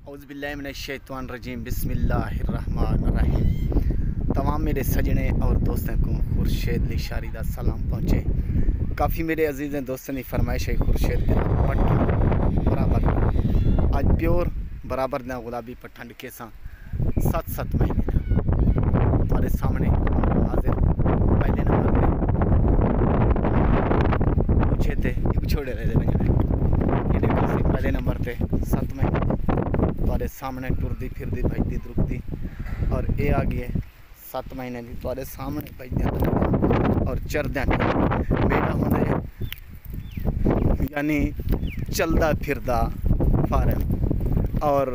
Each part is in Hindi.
औज़ुबिल्लाहिमिनश्शैतानिर्रजीम बिस्मिल्लाहिर्रहमानिर्रहीम। तमाम मेरे सजने और दोस्तों को खुर्शीद लिशारी दा सलाम पहुँचे। काफ़ी मेरे अजीज़ दोस्तों की फरमाइश है खुर्शीद पट्ठा बराबर आज प्योर बराबर ना गुलाबी पट्ठा के साथ 7 महीने हमारे सामने हाजिर पहले नंबर पे पूछे थे एक छोड़े रहे थे पहले नंबर पे 7 महीने तुम्हारे सामने टुरदी फिरदी भजदी द्रुकदी और ये आ गए 7 महीने की तुम्हारे सामने भजद और चरद्या मेरा होने यानी चलदा फिरदा फार्म। और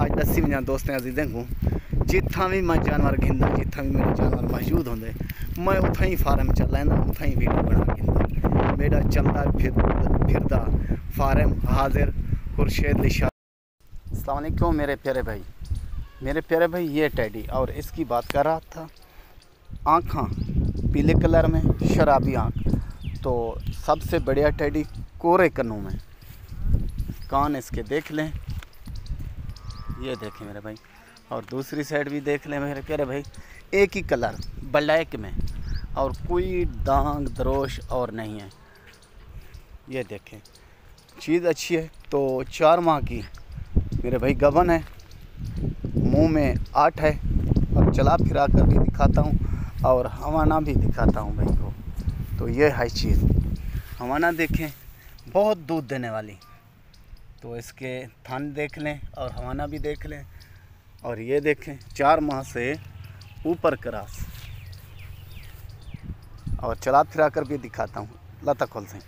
अज दसी वजा दोस्तें अजीज़ें को जिथा भी मैं जानवर गिनदा जिथा भी मेरे जानवर मौजूद होंगे मैं उथा ही फार्म चलाना उथा ही वीडियो बना गिनदा। मेरा चलदा फिरदा फार्म हाजिर खुर्शीद लिशारी। अस्सलाम वालेकुम मेरे प्यारे भाई ये टैडी और इसकी बात कर रहा था। आँखें पीले कलर में शराबी आँख तो सबसे बढ़िया टैडी कोरे कन्नों में कान इसके देख लें ये देखें मेरे भाई और दूसरी साइड भी देख लें मेरे प्यारे भाई एक ही कलर ब्लैक में और कोई दाग दरोश और नहीं है। ये देखें चीज़ अच्छी है। तो 4 माह की मेरे भाई गबन है मुंह में 8 है और चला फिरा कर भी दिखाता हूँ और हवाना भी दिखाता हूँ भाई को। तो ये है चीज़ हवाना देखें बहुत दूध देने वाली। तो इसके थन देख लें और हवाना भी देख लें और ये देखें 4 माह से ऊपर क्रॉस और चला फिरा कर भी दिखाता हूँ। लता खोल से